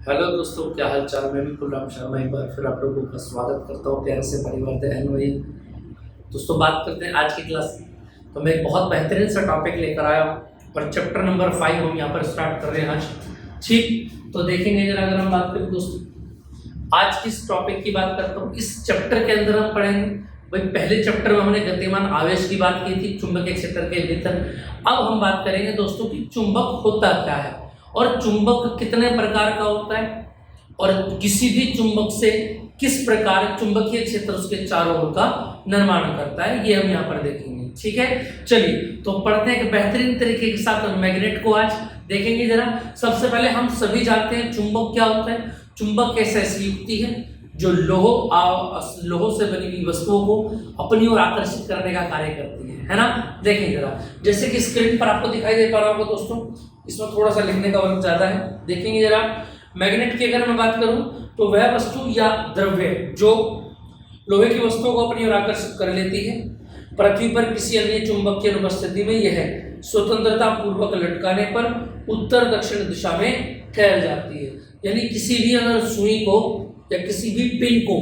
Hello दोस्तों, क्या हाल चाल। मैं भी कुलराम शर्मा एक बार फिर आप लोगों का स्वागत करता हूँ प्यारे से परिवार दहन वही। दोस्तों बात करते हैं आज की क्लास की। तो मैं एक बहुत बेहतरीन सा टॉपिक लेकर आया हूँ और चैप्टर नंबर 5 हम यहाँ पर स्टार्ट कर रहे हैं आज। ठीक, तो देखेंगे जरा अगर हम बात करें दोस्तों, आज किस टॉपिक की बात करता हूँ। इस चैप्टर के अंदर हम पढ़ेंगे भाई, पहले चैप्टर में हमने गतिमान आवेश की बात की थी चुंबकीय क्षेत्र के भीतर। अब हम बात करेंगे दोस्तों कि चुंबक होता क्या है और चुंबक कितने प्रकार का होता है और किसी भी चुंबक से किस प्रकार चुंबकीय क्षेत्र उसके चारों ओर का निर्माण करता है, ये हम यहाँ पर देखेंगे। ठीक है, चलिए तो पढ़ते हैं कि बेहतरीन तरीके के साथ मैग्नेट को आज देखेंगे। जरा सबसे पहले हम सभी जानते हैं चुंबक क्या होता है। चुंबक एक ऐसी युक्ति है जो लोहों से बनी हुई वस्तुओं को अपनी ओर आकर्षित करने का कार्य करती है ना। देखें जरा, जैसे कि स्क्रीन पर आपको दिखाई दे पा रहा होगा दोस्तों, इसमें थोड़ा सा लिखने का वक्त ज्यादा है। देखेंगे जरा, मैग्नेट की अगर मैं बात करूं तो वह वस्तु या द्रव्य जो लोहे की वस्तुओं को अपनी ओर आकर्षित कर लेती है, पृथ्वी पर किसी अन्य चुंबक की अनुपस्थिति में यह स्वतंत्रता पूर्वक लटकाने पर उत्तर दक्षिण दिशा में ठहर जाती है। यानी किसी भी अगर सुई को या किसी भी पिन को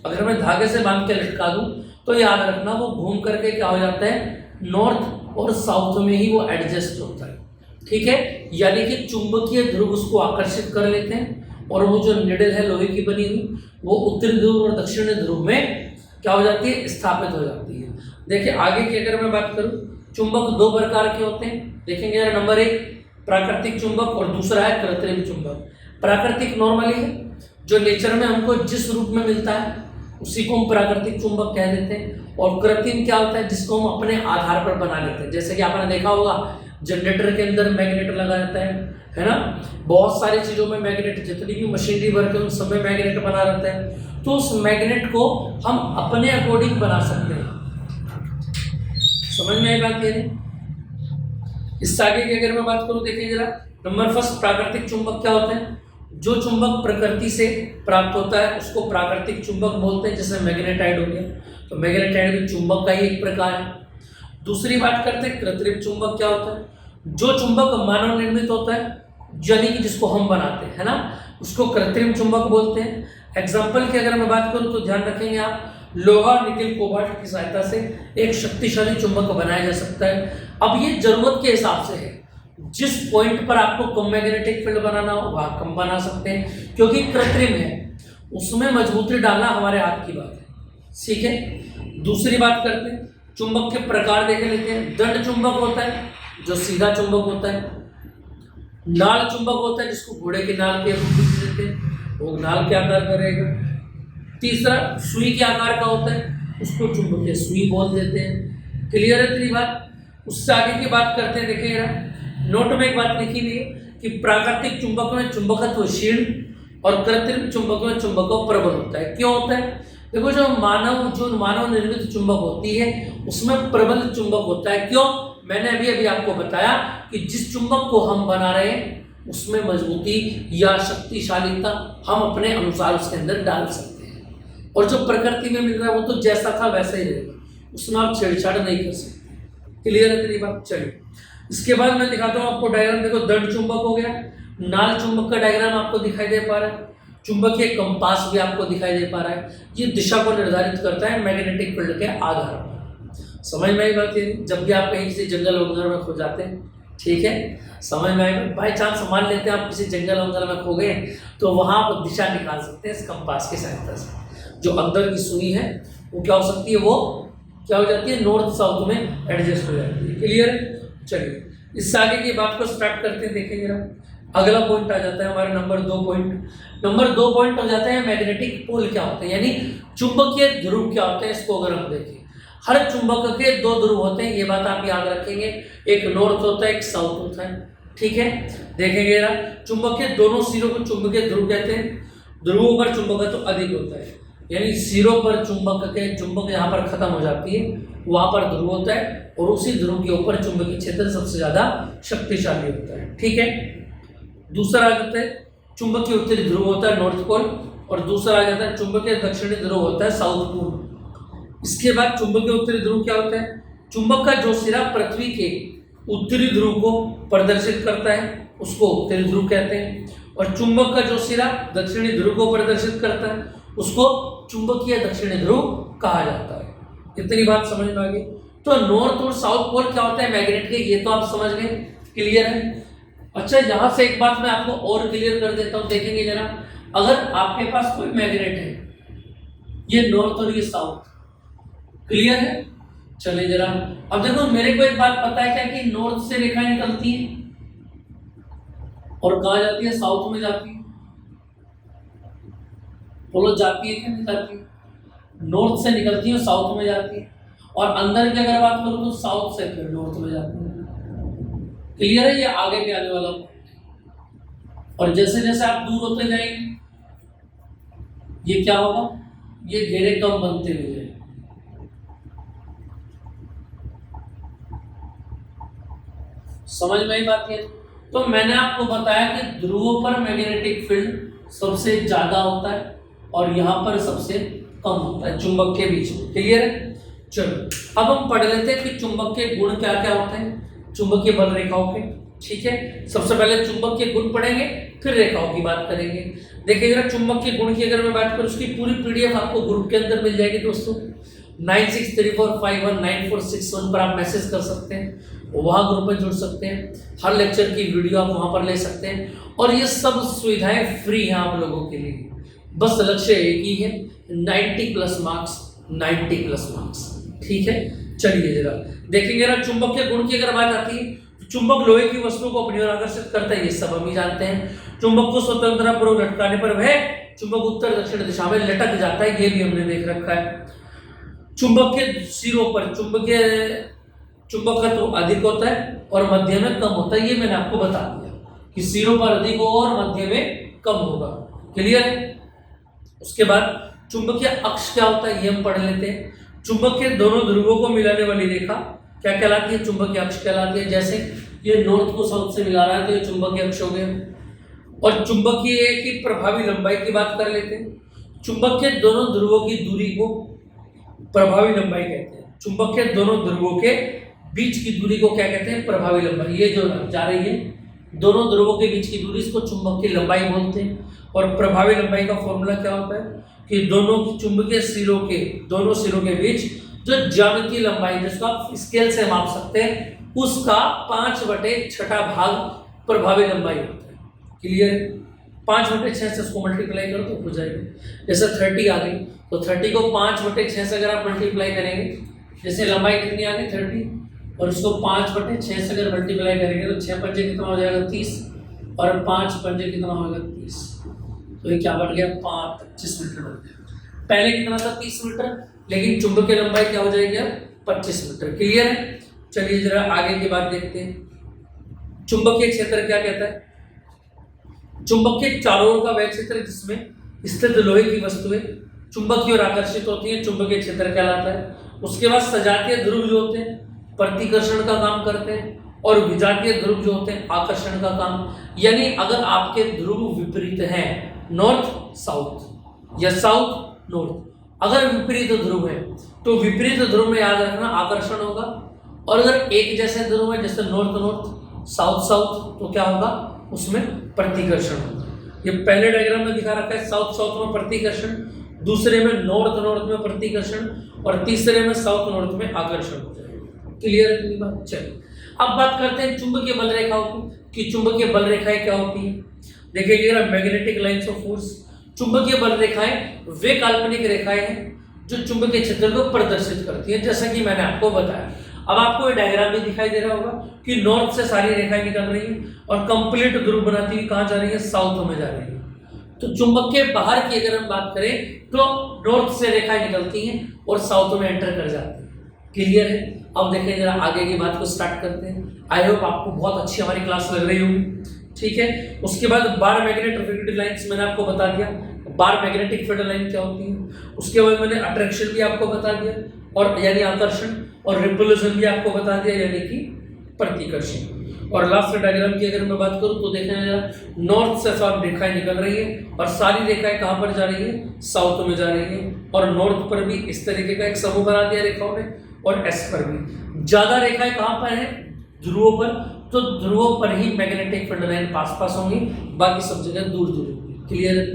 अगर मैं धागे से बांध के लटका दूं तो याद रखना वो घूम करके क्या हो जाता है, नॉर्थ और साउथ में ही वो एडजस्ट होता है। ठीक है, यानी कि चुंबकीय ध्रुव उसको आकर्षित कर लेते हैं और वो जो निडल है लोहे की बनी हुई वो उत्तरी ध्रुव और दक्षिणी ध्रुव में क्या हो जाती है, स्थापित हो जाती है। देखिए आगे की अगर मैं बात करूं, चुंबक दो प्रकार के होते हैं। देखेंगे नंबर 1 प्राकृतिक चुंबक और दूसरा है कृत्रिम चुंबक। प्राकृतिक नॉर्मली है जो नेचर में हमको जिस रूप में मिलता है उसी को हम प्राकृतिक चुंबक कह देते हैं, और कृत्रिम क्या होता है जिसको हम अपने आधार पर बना लेते हैं। जैसे कि आपने देखा होगा जनरेटर के अंदर मैग्नेट लगा रहता है ना, बहुत सारी चीज़ों में मैग्नेट, जितनी भी मशीनरी वर्क है उन सब में मैग्नेट बना रहता है। तो उस मैग्नेट को हम अपने अकॉर्डिंग बना सकते हैं। समझ में आई बात ये? इससे आगे की अगर मैं बात करूं, देखिए जरा, नंबर 1 प्राकृतिक चुंबक क्या होते हैं। जो चुंबक प्रकृति से प्राप्त होता है उसको प्राकृतिक चुंबक बोलते हैं, जैसे मैग्नेटाइड हो गया, तो मैग्नेटाइड भी चुंबक का ही एक प्रकार है। दूसरी बात करते हैं कृत्रिम चुंबक क्या होता है। जो चुंबक मानव निर्मित होता है यानी कि जिसको हम बनाते हैं ना, उसको कृत्रिम चुंबक बोलते हैं। एग्जाम्पल की अगर मैं बात करूं तो ध्यान रखेंगे आप, लोहा निकल कोबाल्ट की सहायता से एक शक्तिशाली चुंबक बनाया जा सकता है। अब ये जरूरत के हिसाब से है, जिस पॉइंट पर आपको कम मैग्नेटिक फील्ड बनाना हो वहां कम बना सकते हैं, क्योंकि कृत्रिम है, उसमें मजबूती डालना हमारे हाथ की बात है। ठीक है, दूसरी बात करते हैं चुंबक के प्रकार देख लेते हैं। दंड चुंबक होता है जो सीधा चुंबक होता है, नाल चुंबक होता है जिसको घोड़े की नाल के रूप में देते हैं, वो नाल के आकार का रहेगा। तीसरा सुई के आकार का होता है, उसको चुंबकीय सुई बोल देते हैं। क्लियर है तेरी बात? उससे आगे की बात करते हैं। देखिएगा नोट में एक बात लिखी हुई है कि प्राकृतिक चुंबक में चुंबकत्व क्षीण और कृत्रिम चुंबक में चुंबकत्व प्रबल होता है। क्यों होता है? देखो जो मानव निर्मित चुंबक होती है उसमें प्रबल चुंबक होता है। क्यों? मैंने अभी आपको बताया कि जिस चुंबक को हम बना रहे हैं उसमें मजबूती या शक्तिशालीता हम अपने अनुसार उसके अंदर डाल सकते हैं, और जो प्रकृति में मिल रहा है वो तो जैसा था वैसा ही रहेगा, उसमें आप छेड़छाड़ नहीं कर सकते। क्लियर है तेरी बात? चलिए इसके बाद मैं दिखाता हूँ आपको डायग्राम। देखो दंड चुंबक हो गया, नाल चुंबक का डायग्राम आपको दिखाई दे पा रहा है, चुंबकीय कंपास भी आपको दिखाई दे पा रहा है। ये दिशा को निर्धारित करता है मैग्नेटिक फील्ड के आधार पर। समझ में आई बात? ये जब भी आप कहीं किसी जंगल वंगल में खो जाते हैं, ठीक है, समझ में आएगा। बाई चांस मान लेते हैं आप किसी जंगल वंगल में खो गए तो वहाँ आप दिशा निकाल सकते हैं इस कंपास की सहायता से। जो अंदर की सुई है वो क्या हो सकती है, वो क्या हो जाती है, नॉर्थ साउथ में एडजस्ट हो जाती है। क्लियर है? चलिए इससे आगे की बात को स्टार्ट करते हैं। देखेंगे जरा, अगला पॉइंट आ जाता है हमारा नंबर 2 पॉइंट। नंबर 2 पॉइंट हो जाता है मैग्नेटिक पोल क्या होते हैं, यानी चुंबकीय ध्रुव क्या होते हैं। इसको अगर हम देखें, हर चुंबक के 2 ध्रुव होते हैं, ये बात आप याद रखेंगे। एक नॉर्थ होता है, एक साउथ होता है। ठीक है, देखेंगे जरा, चुंबक के दोनों सिरों को चुंबकीय ध्रुव कहते हैं। ध्रुवों पर चुंबकत्व तो अधिक होता है, यानी सिरों पर चुंबक यहाँ पर खत्म हो जाती है, वहां पर ध्रुव होता है, और उसी ध्रुव के ऊपर चुंबकीय क्षेत्र सबसे ज्यादा शक्तिशाली होता है। ठीक है, दूसरा आ जाता है चुंबकीय उत्तरी ध्रुव होता है, नॉर्थ पोल, और दूसरा आ जाता है चुंबकीय दक्षिणी ध्रुव होता है, साउथ पोल। इसके बाद चुंबकीय उत्तरी ध्रुव क्या होता है, चुंबक का जो सिरा पृथ्वी के उत्तरी ध्रुव को प्रदर्शित करता है उसको उत्तरी ध्रुव कहते हैं, और चुंबक का जो सिरा दक्षिणी ध्रुव को प्रदर्शित करता है उसको चुंबकीय दक्षिणी ध्रुव कहा जाता है। इतनी बात समझ में आ गई। तो नॉर्थ और साउथ पोल क्या होता है मैग्नेट के, ये तो आप समझ गए, क्लियर है। अच्छा, यहां से एक बात मैं आपको और क्लियर कर देता हूं, देखेंगे जरा, अगर आपके पास कोई मैग्नेट है, ये नॉर्थ और ये साउथ, क्लियर है। चलिए जरा अब देखो, मेरे को एक बात पता है क्या कि नॉर्थ से रेखा निकलती है और कहा जाती है, साउथ में जाती है। बोलो जाती है क्या नहीं जाती है? नॉर्थ से निकलती है और साउथ में जाती है, और अंदर की अगर बात करूं तो साउथ से फिर नॉर्थ में जाती है। क्लियर है, ये आगे भी आने वाला। और जैसे जैसे आप दूर होते जाएंगे ये क्या होगा, ये घेरे कम बनते हुए जाएंगे। समझ में आई बात है। तो मैंने आपको बताया कि ध्रुवों पर मैग्नेटिक फील्ड सबसे ज्यादा होता है और यहां पर सबसे कम होता है चुंबक के बीच में। क्लियर है। चलो अब हम पढ़ लेते हैं कि चुंबक के गुण क्या क्या होते हैं, चुंबकीय बल रेखाओं के। ठीक है, सबसे पहले चुंबक के गुण पढ़ेंगे, फिर रेखाओं की बात करेंगे। देखिए अगर चुंबक के गुण की अगर मैं बात करूं, उसकी पूरी पीडीएफ आपको ग्रुप के अंदर मिल जाएगी दोस्तों। 9634519461 पर आप मैसेज कर सकते हैं, वहां ग्रुप में जुड़ सकते हैं, हर लेक्चर की वीडियो आप वहां पर ले सकते हैं, और ये सब सुविधाएं फ्री हैं आप लोगों के लिए। बस लक्ष्य एक ही है, 90 प्लस मार्क्स, 90 प्लस मार्क्स। ठीक है, चलिए जरा देखेंगे ना, चुंबक के गुण की अगर बात आती है, चुंबक लोहे की वस्तु को अपनी ओर आकर्षित करता है, ये सब हम ही जानते हैं। चुंबक को स्वतंत्रता पूर्वक लटकाने पर वह चुंबक उत्तर दक्षिण दिशा में लटक जाता है, ये भी हमने देख रखा है। चुंबक के सिरों पर चुंबकत्व अधिक होता है और मध्य में कम होता है, ये मैंने आपको बता दिया कि सिरों पर अधिक होगा और मध्य में कम होगा। क्लियर है। उसके बाद चुंबकीय अक्ष क्या होता है ये हम पढ़ लेते हैं। चुंबक के दोनों ध्रुवों को मिलाने वाली रेखा क्या कहलाती है, चुंबकीय अक्ष कहलाती है। जैसे ये नॉर्थ को साउथ से मिला रहा है तो ये चुंबकीय अक्ष हो गया। और चुंबकीय की प्रभावी लंबाई की बात कर लेते हैं। चुंबक के दोनों ध्रुवों की दूरी को प्रभावी लंबाई कहते हैं। चुंबक के दोनों ध्रुवों के बीच की दूरी को क्या कहते हैं, प्रभावी लंबाई। ये जो जा रही है दोनों ध्रुवों के बीच की दूरी, इसको चुंबक की लंबाई बोलते हैं। और प्रभावी लंबाई का फॉर्मूला क्या होता है कि दोनों चुंबकीय दोनों सिरों के बीच जो ज्यामितीय लंबाई, जिसको आप स्केल से माप सकते हैं, उसका 5/6 भाग प्रभावी लंबाई होता है। क्लियर। 5/6 से उसको मल्टीप्लाई करो तो हो जाएगा। जैसे 30 आ गई तो 30 को 5/6 से अगर आप मल्टीप्लाई करेंगे, जैसे लंबाई कितनी आ गई 30, और इसको 5/6 से अगर मल्टीप्लाई करेंगे तो 6 पंजे कितना हो जाएगा 30, और 5 पंजे कितना होगा 30, तो ये क्या बढ़ गया 25 मीटर बढ़ गया। पहले कितना था 30 मीटर, लेकिन चुंबकीय लंबाई क्या हो जाएगी अब 25 मीटर। क्लियर है। चलिए जरा आगे की बात देखते हैं। चुंबकीय क्षेत्र क्या कहता है, चुंबक के चारों ओर का वह क्षेत्र जिसमें स्थित लोहे की वस्तुएं चुंबक की ओर आकर्षित होती हैं, चुंबकीय क्षेत्र कहलाता है। उसके बाद सजातीय ध्रुव जो होते हैं प्रतिकर्षण का काम करते हैं, और विजातीय ध्रुव जो होते हैं आकर्षण का काम। यानी अगर आपके ध्रुव विपरीत हैं, नॉर्थ साउथ या साउथ नॉर्थ, अगर विपरीत ध्रुव है तो विपरीत ध्रुव में याद रखना आकर्षण होगा, और अगर एक जैसे ध्रुव है जैसे नॉर्थ नॉर्थ साउथ साउथ तो क्या होगा उसमें प्रतिकर्षण होगा। ये पहले डायग्राम में दिखा रखा है, साउथ साउथ में प्रतिकर्षण, दूसरे में नॉर्थ नॉर्थ में प्रतिकर्षण, और तीसरे में साउथ नॉर्थ में आकर्षण हो जाएगा। क्लियर है इतनी बात। चलिए अब बात करते हैं चुंबकीय बल रेखाओं की कि चुंबकीय बल रेखाएं क्या होती है। देखिए मैग्नेटिक लाइंस ऑफ फोर्स, चुंबकीय बल रेखाएं वे काल्पनिक रेखाएं हैं जो चुंबकीय क्षेत्र को प्रदर्शित करती है, जैसा कि मैंने आपको बताया। अब आपको ये डायग्राम भी दिखाई दे रहा होगा कि नॉर्थ से सारी रेखाएं निकल रही हैं और कंप्लीट ध्रुव बनाती हुई कहाँ जा रही है, साउथ में जा रही है। तो चुंबक के बाहर की अगर हम बात करें तो नॉर्थ से रेखाएं निकलती हैं और साउथ में एंटर कर जाती हैं। क्लियर है। अब देखें जरा आगे की बात को स्टार्ट करते हैं। आई होप आपको बहुत अच्छी हमारी क्लास लग रही होगी। ठीक है। उसके बाद बार मैग्नेटिक फील्ड लाइंस मैंने आपको बता दिया, बार मैग्नेटिक फील्ड लाइन क्या होती है। उसके बाद मैंने अट्रैक्शन भी आपको बता दिया, और यानी आकर्षण, और रिपल्शन भी आपको बता दिया यानी कि प्रतिकर्षण। और लास्ट डायग्राम की अगर मैं बात करूं तो देखना जरा, नॉर्थ से सब रेखाएं निकल रही है और सारी रेखाएं कहां पर जा रही है, साउथ में जा रही है। और नॉर्थ पर भी इस तरीके का एक समूह बना दिया रेखाओं ने, और एस पर भी। ज्यादा रेखाएं कहां पर है, ध्रुवों पर, तो ध्रुवों पर ही मैग्नेटिक फील्ड लाइन पास होंगी, बाकी सब जगह दूर दूर होंगी। क्लियर है?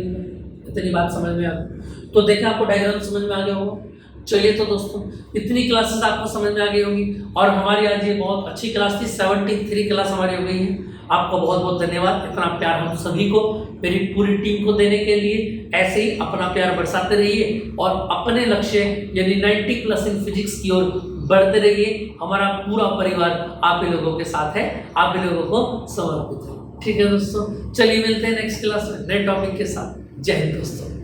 इतनी बात समझ में आ गई? तो देखा आपको डायग्राम समझ में आ गया होगा। चलिए तो दोस्तों, इतनी क्लासेस आपको समझ में आ गई होगी और हमारी आज ये बहुत अच्छी क्लास थी। 73 क्लास हमारी हो गई है। आपका बहुत बहुत धन्यवाद, इतना प्यार हम सभी को, मेरी पूरी टीम को देने के लिए। ऐसे ही अपना प्यार बरसाते रहिए और अपने लक्ष्य यानी 90+ इन फिजिक्स की ओर बढ़ते रहिए। हमारा पूरा परिवार आप ही लोगों के साथ है, आप ही लोगों को समर्पित है। ठीक है दोस्तों, चलिए मिलते हैं नेक्स्ट क्लास में नए टॉपिक के साथ। जय हिंद दोस्तों।